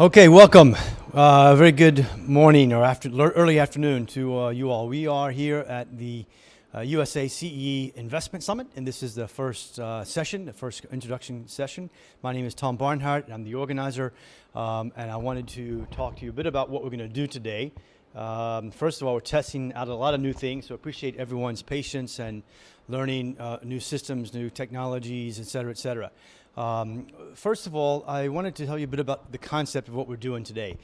Okay, welcome. Very good morning or early afternoon to you all. We are here at the USA-CEE Investment Summit, and this is the first session, the first introduction session. My name is Thom Barnhardt. I'm the organizer, and I wanted to talk to you a bit about what we're going to do today. First of all, we're testing out a lot of new things, so appreciate everyone's patience and learning new systems, new technologies, et cetera, et cetera. First of all, I wanted to tell you a bit about the concept of what we're doing today.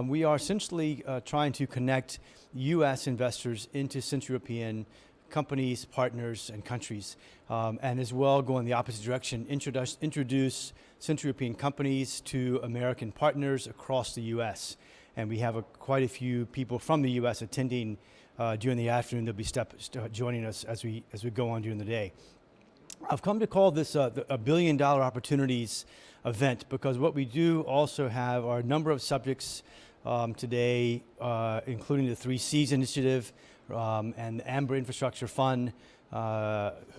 We are essentially trying to connect U.S. investors into Central European companies, partners, and countries, and as well go in the opposite direction, introduce Central European companies to American partners across the U.S. And we have quite a few people from the U.S. attending during the afternoon. They'll be joining us as we go on during the day. I've come to call this a $1 billion opportunities event because what we do also have are a number of subjects today, including the 3 C's initiative and the Amber Infrastructure Fund,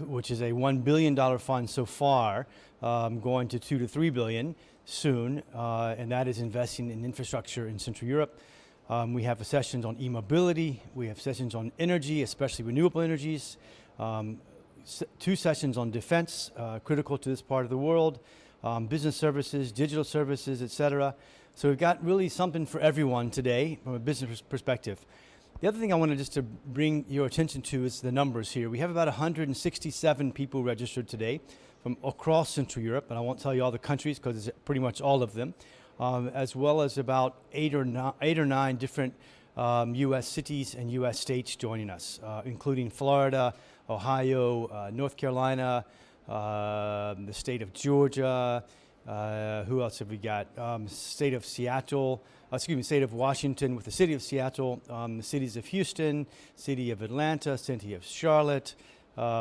which is a $1 billion fund so far, going to $2 to $3 billion soon, and that is investing in infrastructure in Central Europe. We have sessions on e-mobility. We have sessions on energy, especially renewable energies. 2 sessions on defense, critical to this part of the world, business services, digital services, et cetera. So we've got really something for everyone today from a business perspective. The other thing I wanted just to bring your attention to is the numbers here. We have about 167 people registered today from across Central Europe, and I won't tell you all the countries because it's pretty much all of them, as well as about 8 or 9 different U.S. cities and U.S. states joining us, including Florida, Ohio, North Carolina, the state of Georgia, who else have we got? State of Seattle, state of Washington with the city of Seattle, the cities of Houston, city of Atlanta, city of Charlotte,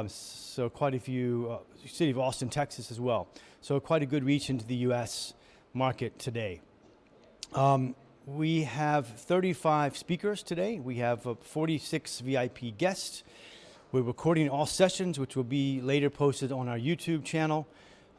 so quite a few, city of Austin, Texas as well. So quite a good reach into the U.S. market today. We have 35 speakers today. We have 46 VIP guests. We're recording all sessions, which will be later posted on our YouTube channel,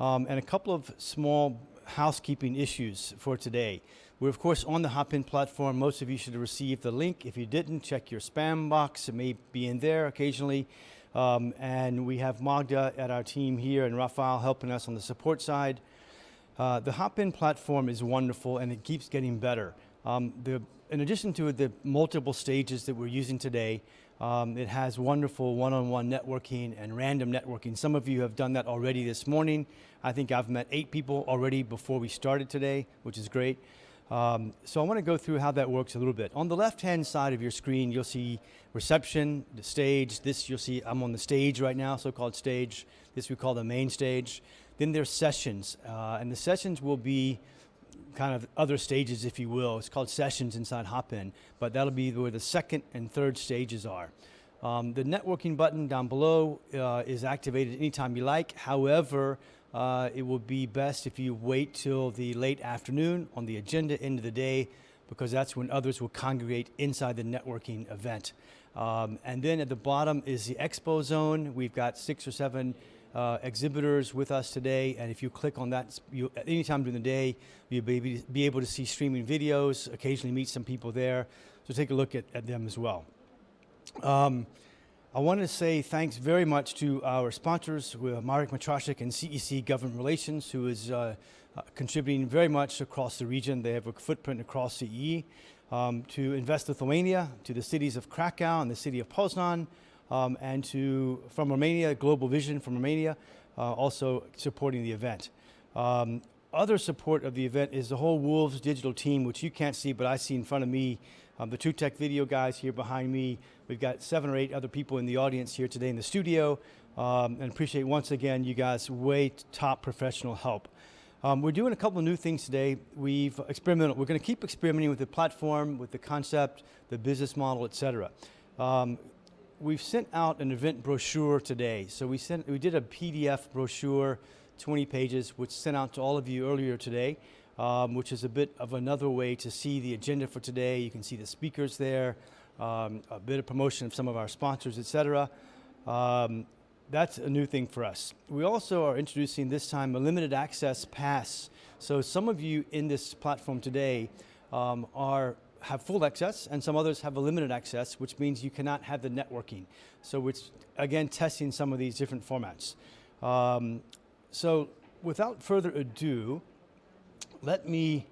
and a couple of small housekeeping issues for today. We're, of course, on the Hopin platform. Most of you should have received the link. If you didn't, check your spam box. It may be in there occasionally. And we have Magda at our team here and Rafael helping us on the support side. The Hopin platform is wonderful, and it keeps getting better. In addition to the multiple stages that we're using today, it has wonderful one-on-one networking and random networking. Some of you have done that already this morning. I think I've met 8 people already before we started today, which is great. So I want to go through how that works a little bit. On the left-hand side of your screen, you'll see reception, the stage. This you'll see, I'm on the stage right now, so-called stage. This we call the main stage. Then there's sessions, and the sessions will be kind of other stages, if you will. It's called sessions inside Hopin, but that'll be where the second and third stages are. The networking button down below is activated anytime you like. However, it will be best if you wait till the late afternoon on the agenda end of the day, because that's when others will congregate inside the networking event. And then at the bottom is the expo zone. We've got 6 or 7 exhibitors with us today, and if you click on that, at any time during the day, you'll be able to see streaming videos, occasionally meet some people there, so take a look at them as well. I want to say thanks very much to our sponsors, Marek Matrashik and CEC Government Relations, who is contributing very much across the region. They have a footprint across CEE, to Invest Lithuania, to the cities of Krakow and the city of Poznan, and from Romania, Global Vision from Romania, also supporting the event. Other support of the event is the whole Wolves digital team, which you can't see, but I see in front of me, the True Tech Video guys here behind me. We've got 7 or 8 other people in the audience here today in the studio, and appreciate once again you guys' way top professional help. We're doing a couple of new things today. We're going to keep experimenting with the platform, with the concept, the business model, et cetera. We've sent out an event brochure today. So we did a PDF brochure, 20 pages, which sent out to all of you earlier today, which is a bit of another way to see the agenda for today. You can see the speakers there, a bit of promotion of some of our sponsors, et cetera. that's a new thing for us. We also are introducing this time a limited access pass. So some of you in this platform today have full access, and some others have a limited access, which means you cannot have the networking. So it's, again, testing some of these different formats. So without further ado, let me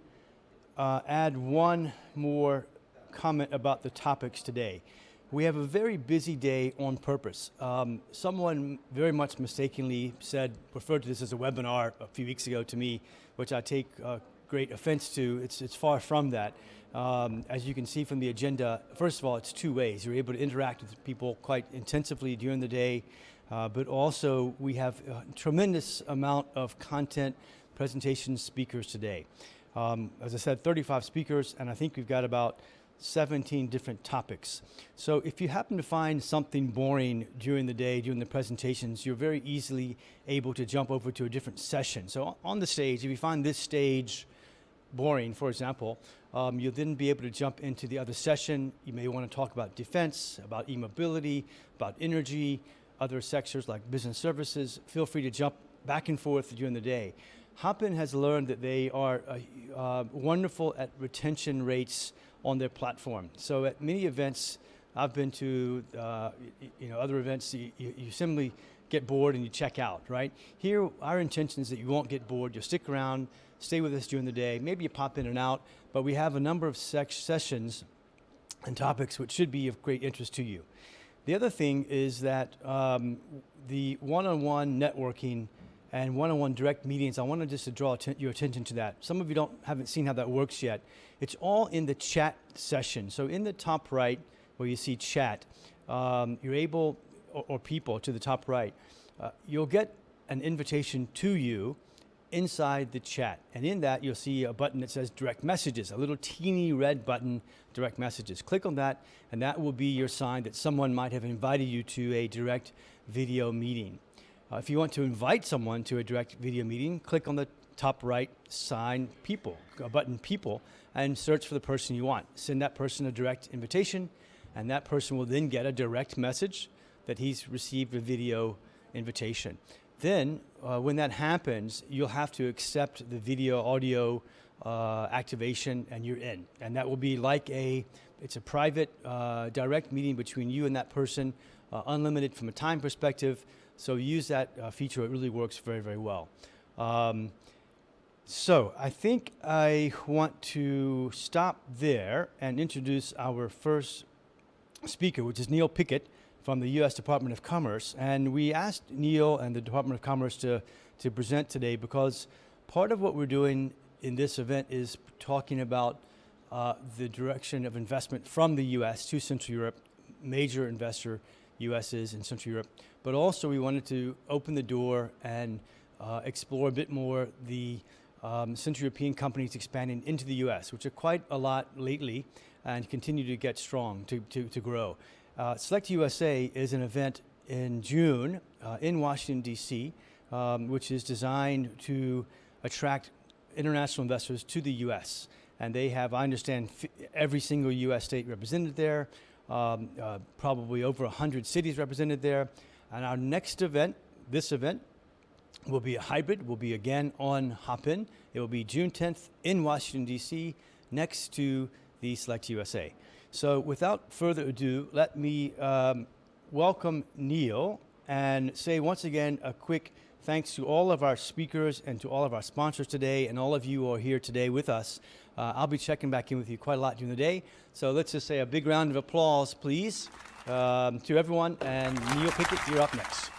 add one more comment about the topics today. We have a very busy day on purpose. Someone very much mistakenly referred to this as a webinar a few weeks ago to me, which I take great offense to. It's far from that. As you can see from the agenda, first of all, it's two ways. You're able to interact with people quite intensively during the day, but also we have a tremendous amount of content, presentations, speakers today. As I said, 35 speakers, and I think we've got about 17 different topics. So if you happen to find something boring during the day, during the presentations, you're very easily able to jump over to a different session. So on the stage, if you find this stage boring, for example, you'll then be able to jump into the other session. You may want to talk about defense, about e-mobility, about energy, other sectors like business services. Feel free to jump back and forth during the day. Hopin has learned that they are wonderful at retention rates on their platform. So at many events I've been to, other events, you simply get bored and you check out, right? Here, our intention is that you won't get bored. You'll stick around, stay with us during the day. Maybe you pop in and out, but we have a number of sessions and topics which should be of great interest to you. The other thing is that the one-on-one networking and one-on-one direct meetings, I want to just draw your attention to that. Some of you haven't seen how that works yet. It's all in the chat session. So in the top right, where you see chat, you're able, or people to the top right, you'll get an invitation to you inside the chat. And in that, you'll see a button that says direct messages, a little teeny red button, direct messages. Click on that, and that will be your sign that someone might have invited you to a direct video meeting. If you want to invite someone to a direct video meeting, click on the top right sign people, button people, and search for the person you want. Send that person a direct invitation, and that person will then get a direct message that he's received a video invitation. Then, when that happens, you'll have to accept the video audio activation, and you're in. And that will be like it's a private direct meeting between you and that person, unlimited from a time perspective. So use that feature. It really works very, very well. So I think I want to stop there and introduce our first speaker, which is Neil Pickett from the U.S. Department of Commerce. And we asked Neil and the Department of Commerce to present today because part of what we're doing in this event is talking about the direction of investment from the U.S. to Central Europe. Major investor U.S. is in Central Europe. But also we wanted to open the door and explore a bit more the Central European companies expanding into the U.S., which are quite a lot lately and continue to get strong, to grow. SelectUSA is an event in June in Washington, D.C., which is designed to attract international investors to the U.S. And they have, I understand, every single U.S. state represented there, probably over 100 cities represented there. And our next event, this event, will be a hybrid, will be again on Hopin. It will be June 10th in Washington, D.C., next to the SelectUSA. So without further ado, let me welcome Neil and say once again a quick thanks to all of our speakers and to all of our sponsors today and all of you who are here today with us. I'll be checking back in with you quite a lot during the day. So let's just say a big round of applause, please, to everyone. And Neil Pickett, you're up next.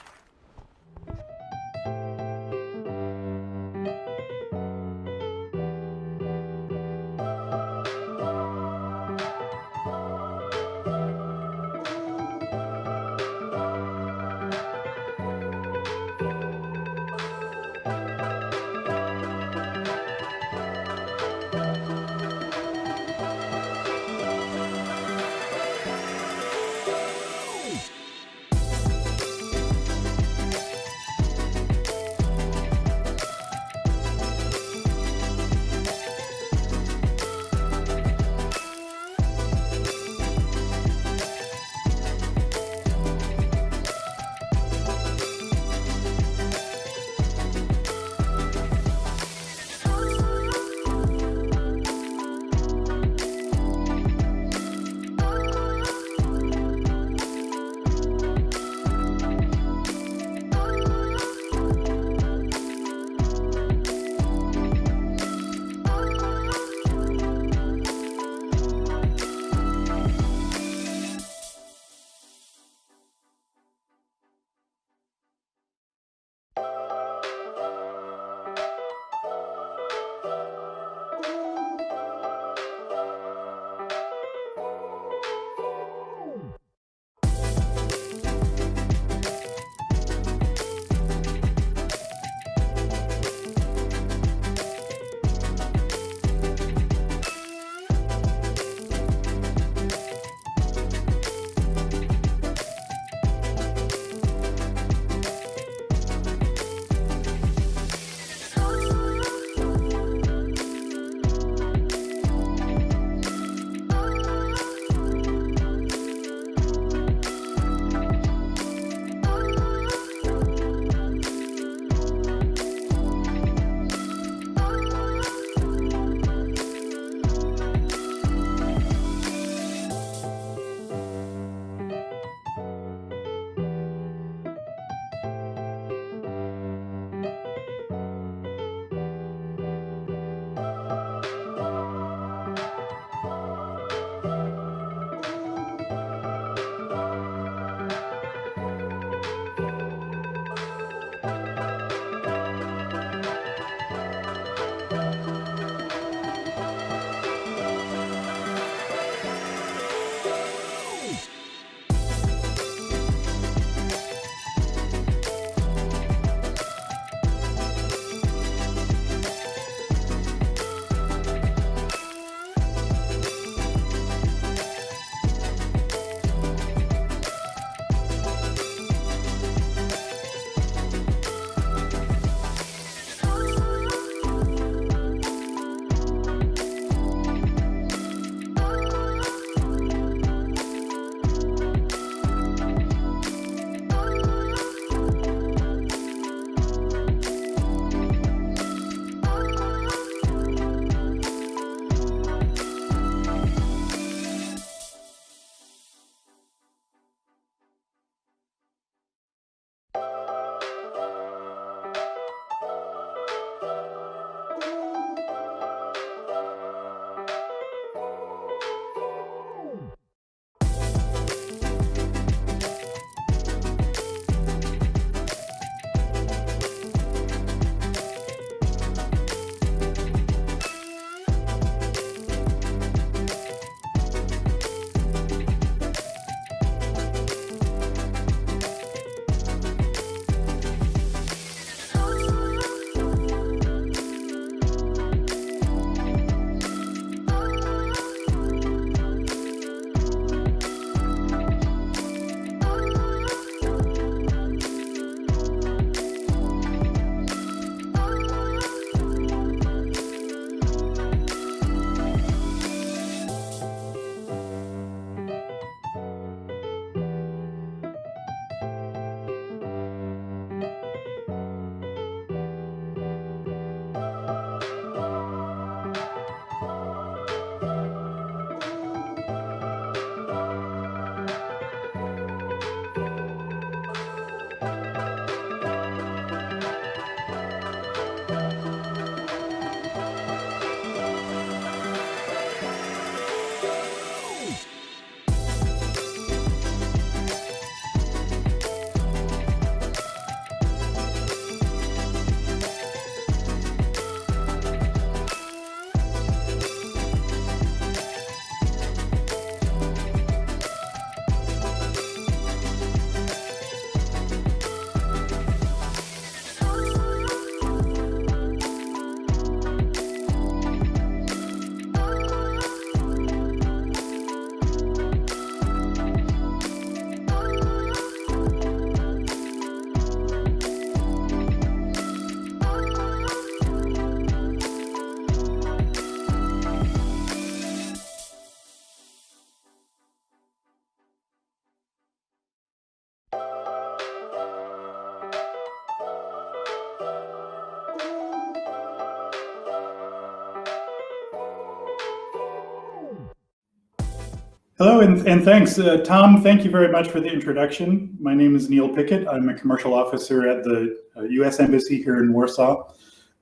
Hello, and thanks. Thom, thank you very much for the introduction. My name is Neil Pickett. I'm a commercial officer at the U.S. Embassy here in Warsaw.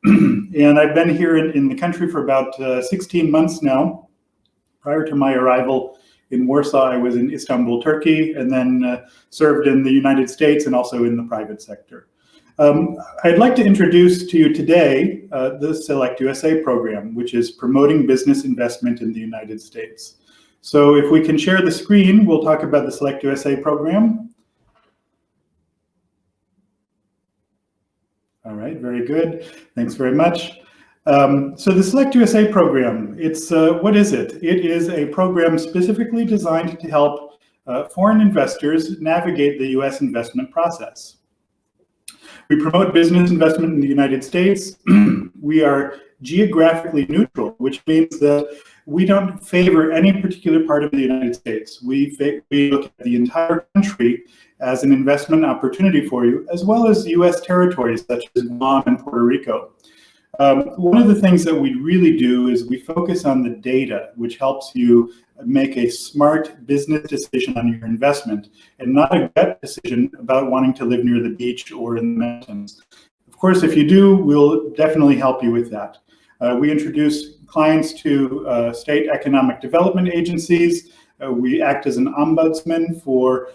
And I've been here in the country for about 16 months now. Prior to my arrival in Warsaw, I was in Istanbul, Turkey, and then served in the United States and also in the private sector. I'd like to introduce to you today the SelectUSA program, which is promoting business investment in the United States. So if we can share the screen, we'll talk about the SelectUSA program. All right, very good. Thanks very much. So the SelectUSA program, what is it? It is a program specifically designed to help foreign investors navigate the US investment process. We promote business investment in the United States. We are geographically neutral, which means that we don't favor any particular part of the United States. We look at the entire country as an investment opportunity for you, as well as US territories such as Guam and Puerto Rico. One of the things that we really do is we focus on the data, which helps you make a smart business decision on your investment and not a gut decision about wanting to live near the beach or in the mountains. Of course, if you do, we'll definitely help you with that. We introduce clients to state economic development agencies. We act as an ombudsman for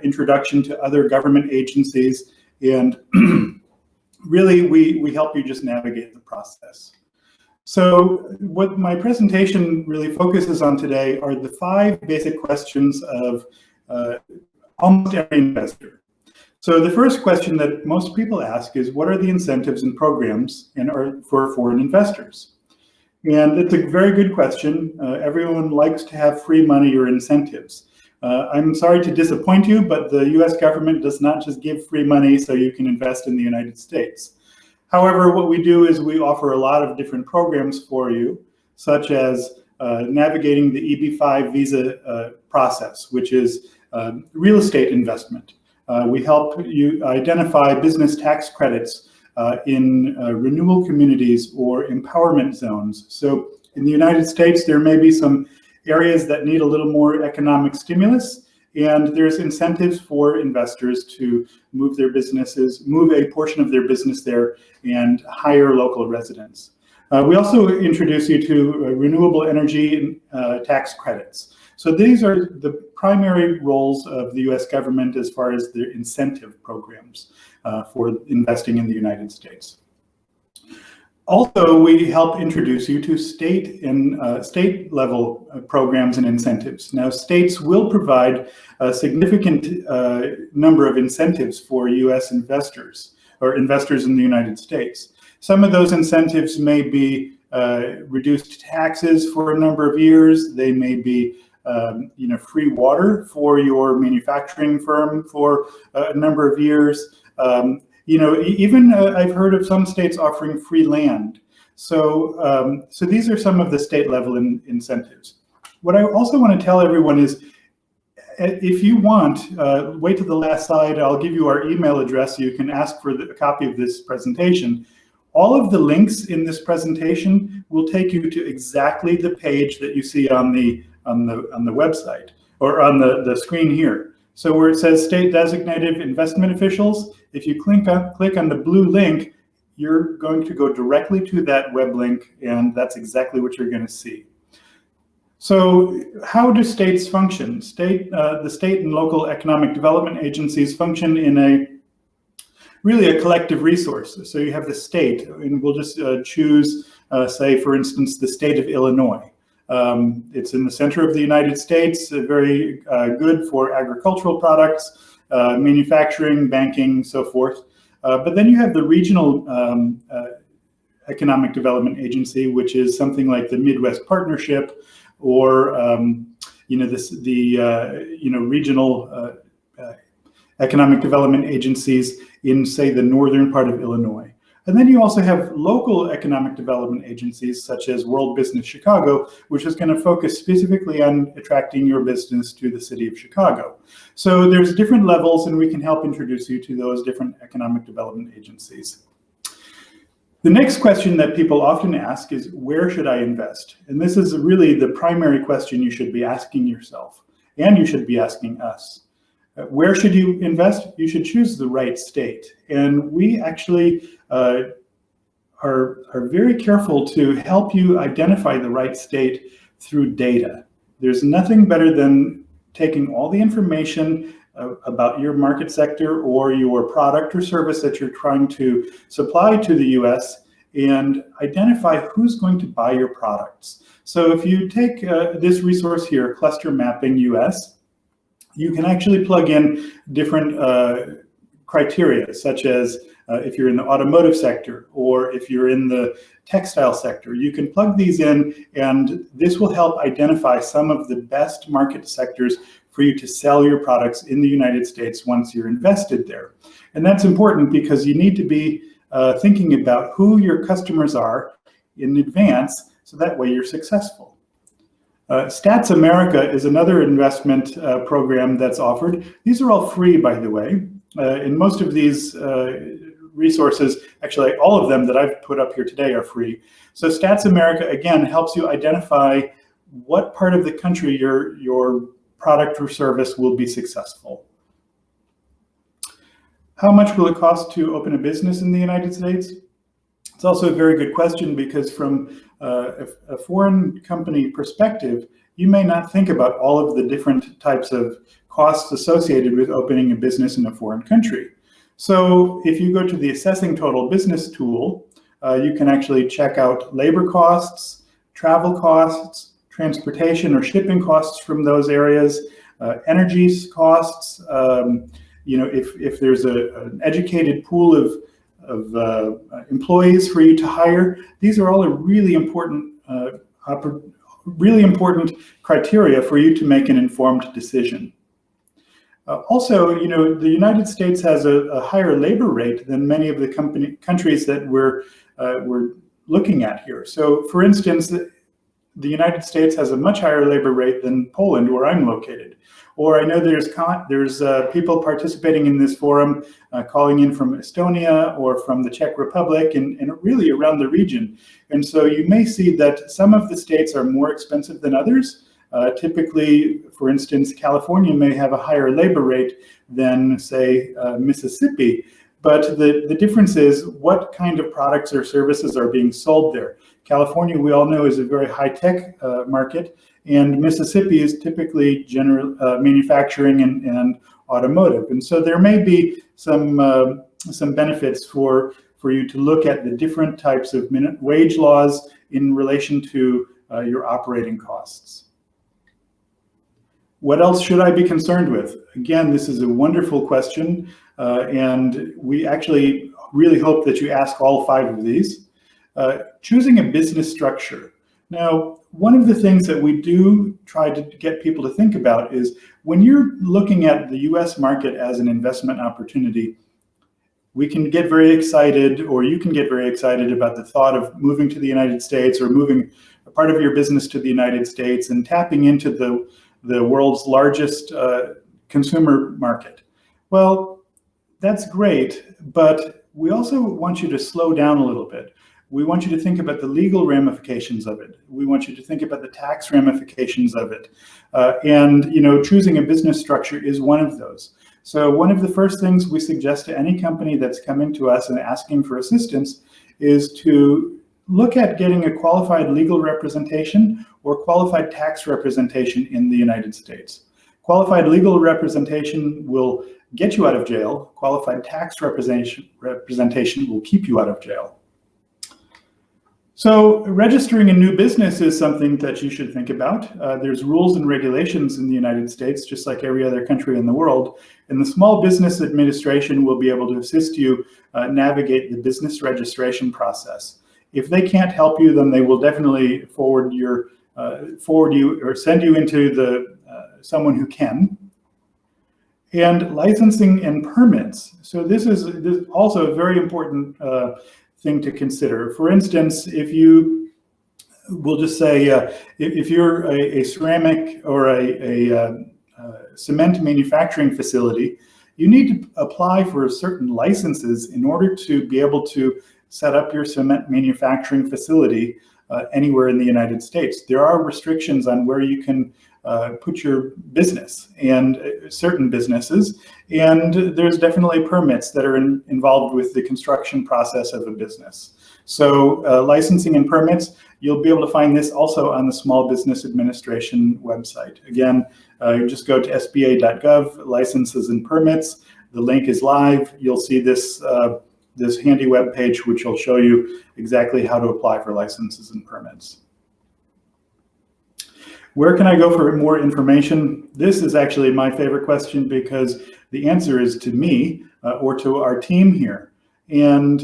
introduction to other government agencies, and really we help you just navigate the process. So what my presentation really focuses on today are the 5 basic questions of almost every investor. So the first question that most people ask is, what are the incentives and programs for foreign investors? And it's a very good question. Everyone likes to have free money or incentives. I'm sorry to disappoint you, but the US government does not just give free money so you can invest in the United States. However, what we do is we offer a lot of different programs for you, such as navigating the EB-5 visa process, which is real estate investment. We help you identify business tax credits in renewal communities or empowerment zones. So in the United States, there may be some areas that need a little more economic stimulus, and there's incentives for investors to move a portion of their business there and hire local residents. We also introduce you to renewable energy tax credits. So these are the primary roles of the US government as far as the incentive programs for investing in the United States. Also, we help introduce you to state and state-level programs and incentives. Now, states will provide a significant number of incentives for US investors or investors in the United States. Some of those incentives may be reduced taxes for a number of years. They may be free water for your manufacturing firm for a number of years. Even I've heard of some states offering free land. So these are some of the state level incentives. What I also want to tell everyone is, if you want, wait to the last slide. I'll give you our email address so you can ask for a copy of this presentation. All of the links in this presentation will take you to exactly the page that you see on the website or on the screen here. So where it says state designated investment officials, if you click on the blue link, you're going to go directly to that web link, and that's exactly what you're going to see. So how do states function? The state and local economic development agencies function in really a collective resource. So you have the state, and we'll just choose, say, for instance, the state of Illinois. It's in the center of the United States, very good for agricultural products, manufacturing, banking, so forth. But then you have the regional economic development agency, which is something like the Midwest Partnership, or regional economic development agencies in, say, the northern part of Illinois. And then you also have local economic development agencies such as World Business Chicago, which is going to focus specifically on attracting your business to the city of Chicago. So there's different levels, and we can help introduce you to those different economic development agencies. The next question that people often ask is, where should I invest? And this is really the primary question you should be asking yourself. and you should be asking us. Where should you invest? You should choose the right state. And we actually are very careful to help you identify the right state through data. There's nothing better than taking all the information about your market sector or your product or service that you're trying to supply to the US and identify who's going to buy your products. So if you take this resource here, Cluster Mapping US, you can actually plug in different criteria, such as if you're in the automotive sector or if you're in the textile sector. You can plug these in, and this will help identify some of the best market sectors for you to sell your products in the United States once you're invested there. And that's important because you need to be thinking about who your customers are in advance, so that way you're successful. Stats America is another investment program that's offered. These are all free, by the way. And most of these resources, actually all of them that I've put up here today are free. So Stats America, again, helps you identify what part of the country your product or service will be successful. How much will it cost to open a business in the United States? It's also a very good question, because from a foreign company perspective, you may not think about all of the different types of costs associated with opening a business in a foreign country. So if you go to the Assessing Total Business tool, you can actually check out labor costs, travel costs, transportation or shipping costs from those areas, energy costs, if there's an educated pool of employees for you to hire. These are all a really important criteria for you to make an informed decision. Also, the United States has a higher labor rate than many of the countries that we're looking at here. So, for instance, the United States has a much higher labor rate than Poland, where I'm located. Or I know there's people participating in this forum calling in from Estonia or from the Czech Republic and really around the region. And so you may see that some of the states are more expensive than others. Typically, for instance, California may have a higher labor rate than, say, Mississippi. But the difference is what kind of products or services are being sold there. California, we all know, is a very high-tech market, and Mississippi is typically general manufacturing and automotive. And so there may be some benefits for you to look at the different types of wage laws in relation to your operating costs. What else should I be concerned with? Again, this is a wonderful question, and we actually really hope that you ask all 5 of these. Choosing a business structure. Now, one of the things that we do try to get people to think about is when you're looking at the US market as an investment opportunity, we can get very excited, or you can get very excited about the thought of moving to the United States or moving a part of your business to the United States and tapping into the world's largest consumer market. Well, that's great, but we also want you to slow down a little bit. We want you to think about the legal ramifications of it. We want you to think about the tax ramifications of it. And choosing a business structure is one of those. So one of the first things we suggest to any company that's coming to us and asking for assistance is to look at getting a qualified legal representation or qualified tax representation in the United States. Qualified legal representation will get you out of jail. Qualified tax representation will keep you out of jail. So registering a new business is something that you should think about. There's rules and regulations in the United States, just like every other country in the world. And the Small Business Administration will be able to assist you navigate the business registration process. If they can't help you, then they will definitely forward you or send you into someone who can. And licensing and permits. So this is also a very important thing to consider. For instance, if you will just say, if you're a ceramic or a cement manufacturing facility, you need to apply for certain licenses in order to be able to set up your cement manufacturing facility anywhere in the United States. There are restrictions on where you can put your business and certain businesses, and there's definitely permits that are involved with the construction process of a business. So licensing and permits, you'll be able to find this also on the Small Business Administration website. Again, you just go to sba.gov, licenses and permits. The link is live. You'll see this this handy web page, which will show you exactly how to apply for licenses and permits. Where can I go for more information? This is actually my favorite question because the answer is to me or to our team here. And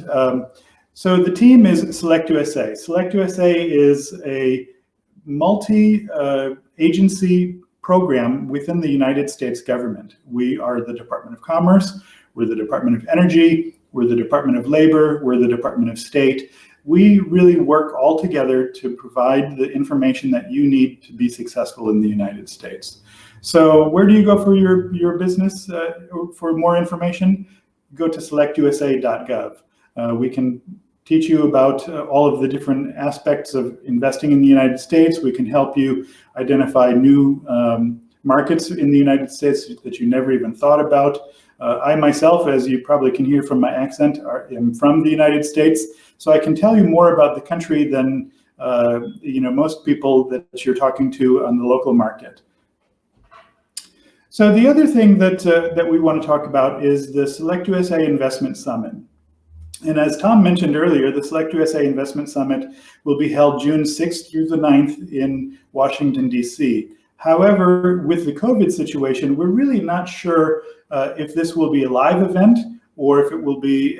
so the team is SelectUSA. SelectUSA is a multi-agency program within the United States government. We are the Department of Commerce, we're the Department of Energy, we're the Department of Labor, we're the Department of State. We really work all together to provide the information that you need to be successful in the United States. So where do you go for your business for more information? Go to selectusa.gov. We can teach you about all of the different aspects of investing in the United States. We can help you identify new markets in the United States that you never even thought about. I myself, as you probably can hear from my accent, am from the United States, so I can tell you more about the country than most people that you're talking to on the local market. So the other thing that we want to talk about is the SelectUSA Investment Summit. And as Thom mentioned earlier, the SelectUSA Investment Summit will be held June 6th through the 9th in Washington, D.C. However, with the COVID situation, we're really not sure if this will be a live event or if it will be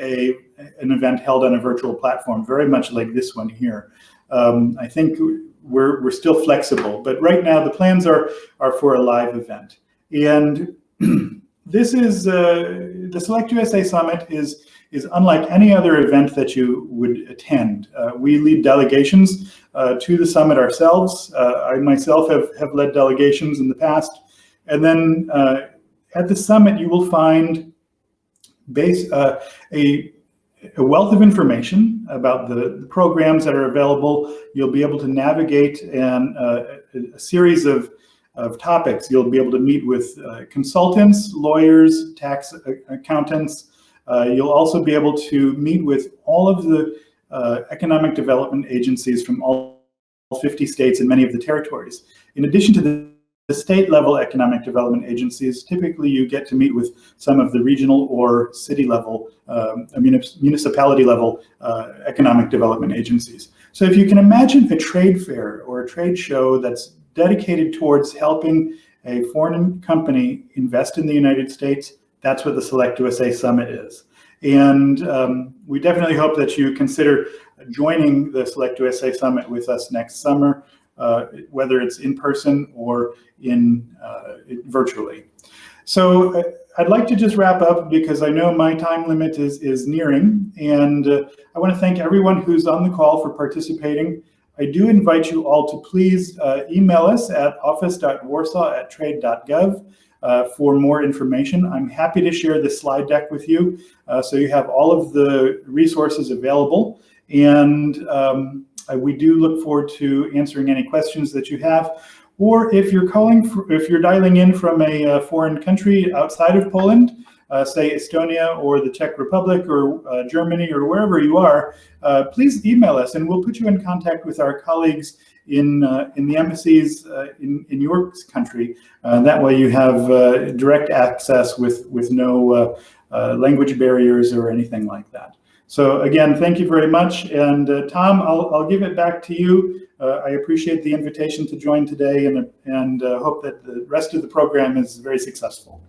an event held on a virtual platform, very much like this one here. I think we're still flexible, but right now the plans are for a live event. And this is the SelectUSA Summit is unlike any other event that you would attend. We lead delegations to the summit ourselves. I myself have led delegations in the past. And then at the summit, you will find a wealth of information about the programs that are available. You'll be able to navigate a series of topics. You'll be able to meet with consultants, lawyers, tax accountants. You'll also be able to meet with all of the economic development agencies from all 50 states and many of the territories. In addition to the state level economic development agencies, typically you get to meet with some of the regional or city level, municipality level economic development agencies. So if you can imagine a trade fair or a trade show that's dedicated towards helping a foreign company invest in the United States, that's what the SelectUSA Summit is. And we definitely hope that you consider joining the SelectUSA Summit with us next summer, whether it's in person or virtually. So I'd like to just wrap up because I know my time limit is nearing, and I want to thank everyone who's on the call for participating. I do invite you all to please email us at office.warsaw@trade.gov for more information. I'm happy to share this slide deck with you so you have all of the resources available. And we do look forward to answering any questions that you have. Or if you're dialing in from a foreign country outside of Poland, say Estonia or the Czech Republic or Germany or wherever you are, please email us and we'll put you in contact with our colleagues in the embassies in your country. That way you have direct access with no language barriers or anything like that. So again, thank you very much. And Thom, I'll give it back to you. I appreciate the invitation to join today and hope that the rest of the program is very successful.